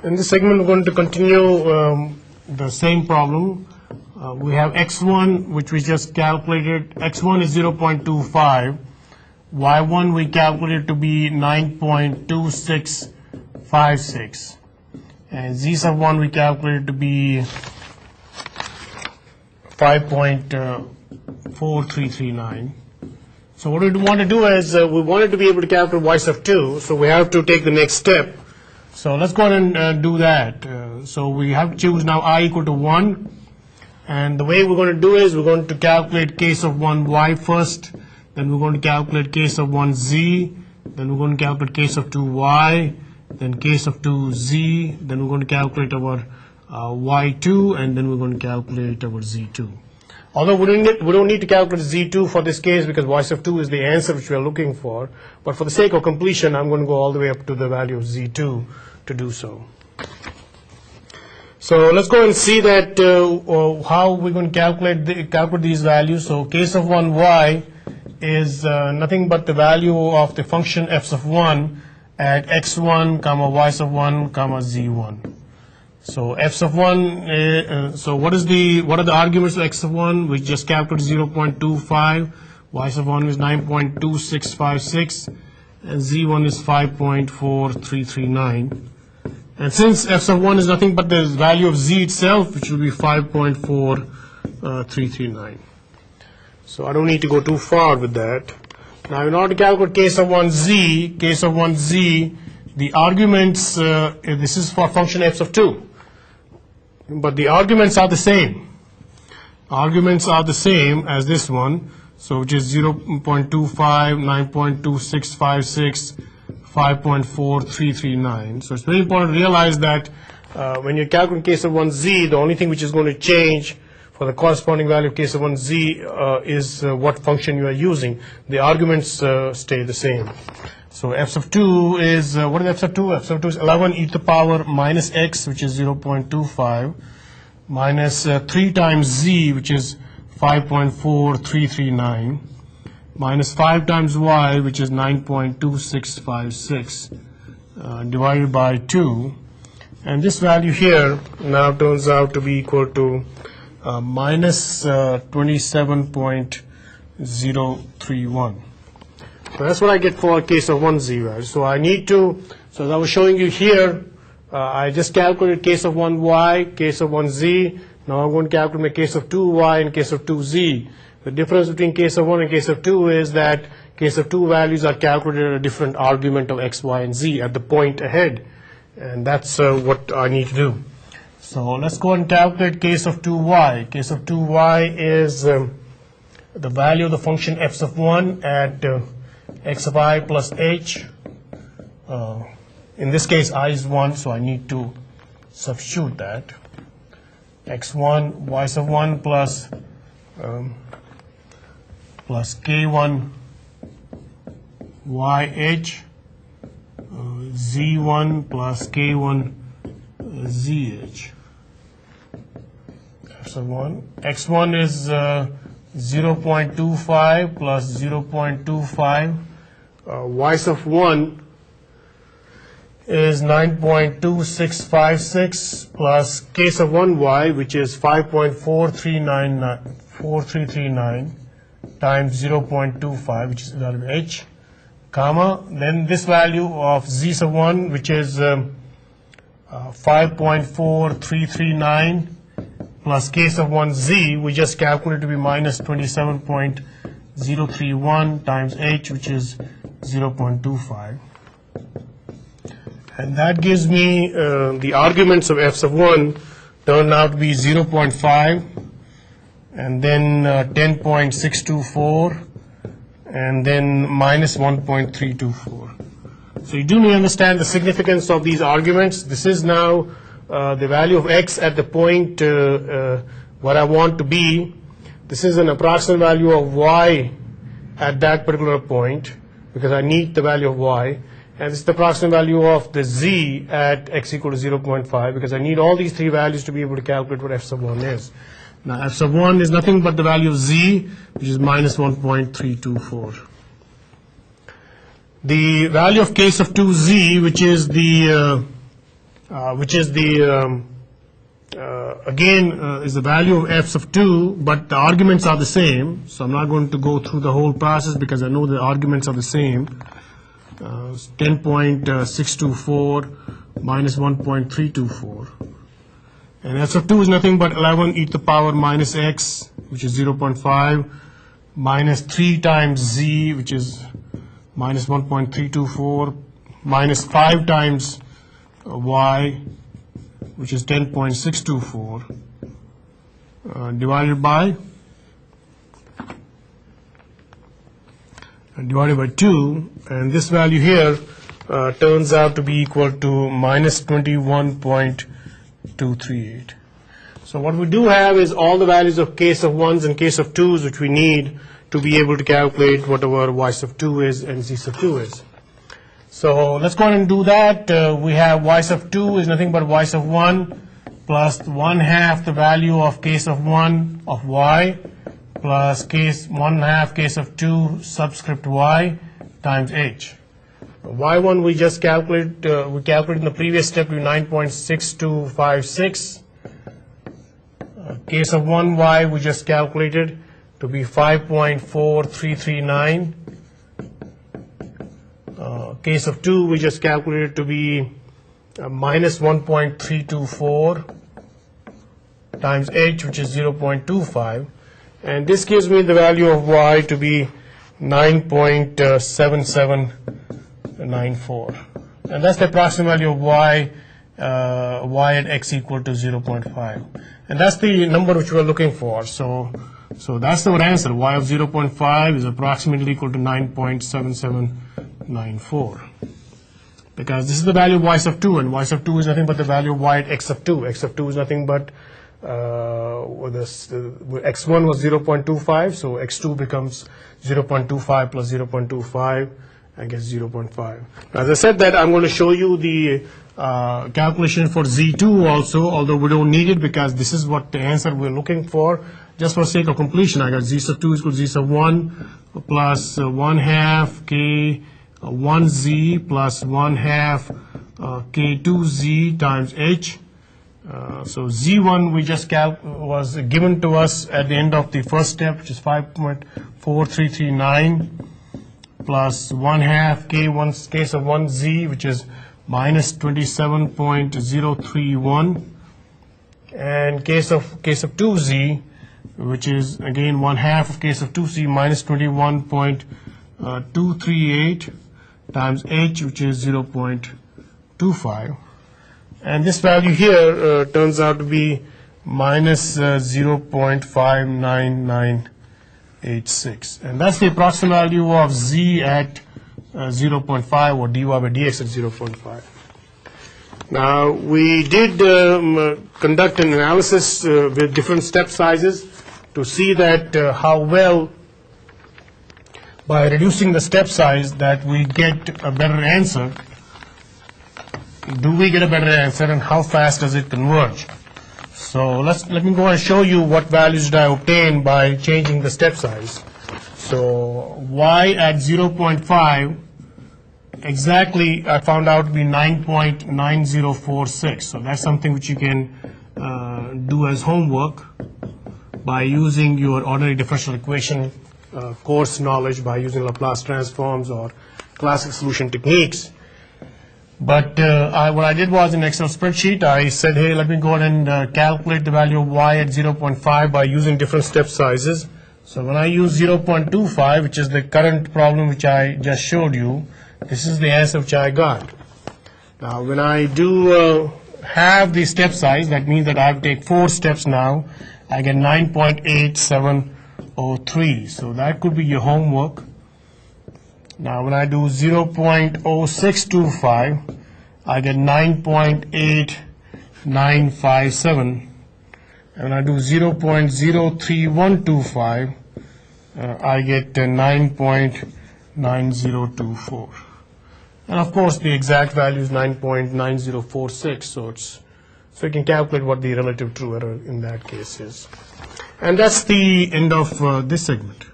In this segment, we're going to continue the same problem. We have x1, which we just calculated. x1 is 0.25. y1 we calculated to be 9.2656. And z sub 1 we calculated to be 5.4339. So what we want to do is we wanted to be able to calculate y sub 2, so we have to take the next step. So let's go ahead and do that. So we have to choose now I equal to 1, and the way we're going to do is we're going to calculate case of 1y first, then we're going to calculate case of 1z, then we're going to calculate case of 2y, then case of 2z, then we're going to calculate our y2, and then we're going to calculate our z2. Although we don't need to calculate z2 for this case because y sub 2 is the answer which we are looking for, but for the sake of completion I'm going to go all the way up to the value of z2 to do so. So let's go and see that how we're going to calculate these values. So case of 1y is nothing but the value of the function f sub 1 at x1 comma y sub 1 comma z1. So f sub 1, so what are the arguments of x sub 1? We just calculated 0.25, y sub 1 is 9.2656, and z1 is 5.4339. And since f sub 1 is nothing but the value of z itself, which will be 5.4339. So I don't need to go too far with that. Now in order to calculate case of 1z, the arguments, this is for function f sub 2. But the arguments are the same. Arguments are the same as this one. So which is 0.25, 9.2656, 5.4339. So it's very important to realize that when you calculate case of 1z, the only thing which is going to change for the corresponding value of case of 1z is what function you are using. The arguments stay the same. So f sub 2 is, what is f sub 2? F sub 2 is 11 e to the power minus x, which is 0.25, minus 3 times z, which is 5.4339, minus 5 times y, which is 9.2656, divided by 2. And this value here now turns out to be equal to minus 27.031. So that's what I get for a case of 1z value. So I need to, so as I was showing you here, I just calculated case of 1y, case of 1z. Now I'm going to calculate my case of 2y and case of 2z. The difference between case of 1 and case of 2 is that case of 2 values are calculated at a different argument of x, y, and z at the point ahead. And that's what I need to do. So let's go and calculate case of 2y. Case of 2y is the value of the function f sub 1 at x of I plus h. In this case I is 1, so I need to substitute that. x1 y sub 1 plus k1 yh, z1 plus k1 zh. F sub 1. x1 is 0.25 plus 0.25. Y sub 1 is 9.2656 plus k sub 1y, which is 5.4339 times 0.25, which is the value of h, comma, then this value of z sub 1, which is 5.4339 plus k sub 1z, we just calculated to be minus 27.031 times h, which is 0.25. And that gives me the arguments of f sub 1 turned out to be 0.5, and then 10.624, and then minus 1.324. So you do need to understand the significance of these arguments. This is now the value of x at the point what I want to be. This is an approximate value of y at that particular point because I need the value of y. And this is the approximate value of the z at x equal to 0.5 because I need all these three values to be able to calculate what f sub 1 is. Now f sub 1 is nothing but the value of z, which is minus 1.324. The value of case of 2z, which is the which is the again is the value of f's of 2, but the arguments are the same. So I'm not going to go through the whole process because I know the arguments are the same. 10.624 minus 1.324, and f of 2 is nothing but 11 e to the power minus x, which is 0.5, minus 3 times z, which is minus 1.324, minus 5 times y, which is 10.624, divided by 2, and this value here turns out to be equal to minus 21.238. So what we do have is all the values of case of 1s and case of 2s which we need to be able to calculate whatever y sub 2 is and z sub 2 is. So let's go ahead and do that. We have y sub 2 is nothing but y sub 1 plus 1/2 the value of case of 1 of y plus case 1/2 case of 2 subscript y times h. Y1 we just calculated, we calculated in the previous step to 9.6256. Case of 1y we just calculated to be 5.4339. Case of 2 we just calculated to be minus 1.324 times h, which is 0.25, and this gives me the value of y to be 9.7794, and that's the approximate value of y at x equal to 0.5, and that's the number which we're looking for. So that's our answer. Y of 0.5 is approximately equal to 9.7794, because this is the value of y sub 2, and y sub 2 is nothing but the value of y at x sub 2. X sub 2 is nothing but x1 was 0.25, so x2 becomes 0.25 plus 0.25, I guess 0.5. As I said that, I'm going to show you the calculation for z2 also, although we don't need it because this is what the answer we're looking for. Just for sake of completion, I got z sub 2 is equal to z sub 1 plus 1/2 k 1z plus 1/2 k2z times h. So z1 we just was given to us at the end of the first step, which is 5.4339 plus 1/2 k1 case of 1z, which is minus 27.031, and case of 2z, which is again 1/2 of case of 2z minus 21.238 times h, which is 0.25. And this value here turns out to be minus 0.59986, and that's the approximate value of z at 0.5, or dy by dx at 0.5. Now we did conduct an analysis with different step sizes to see that how well, by reducing the step size, that we get a better answer. Do we get a better answer, and how fast does it converge? So let me go and show you what values did I obtain by changing the step size. So y at 0.5 exactly I found out to be 9.9046. So that's something which you can do as homework by using your ordinary differential equation course knowledge, by using Laplace transforms or classic solution techniques. But what I did was, in Excel spreadsheet, I said, hey, let me go ahead and calculate the value of y at 0.5 by using different step sizes. So when I use 0.25, which is the current problem which I just showed you, this is the answer which I got. Now when I do have the step size, that means that I have to take 4 steps now. I get 9.8703. So that could be your homework. Now when I do 0.0625, I get 9.8957. And when I do 0.03125, I get 9.9024. And of course the exact value is 9.9046, so you can calculate what the relative true error in that case is. And that's the end of this segment.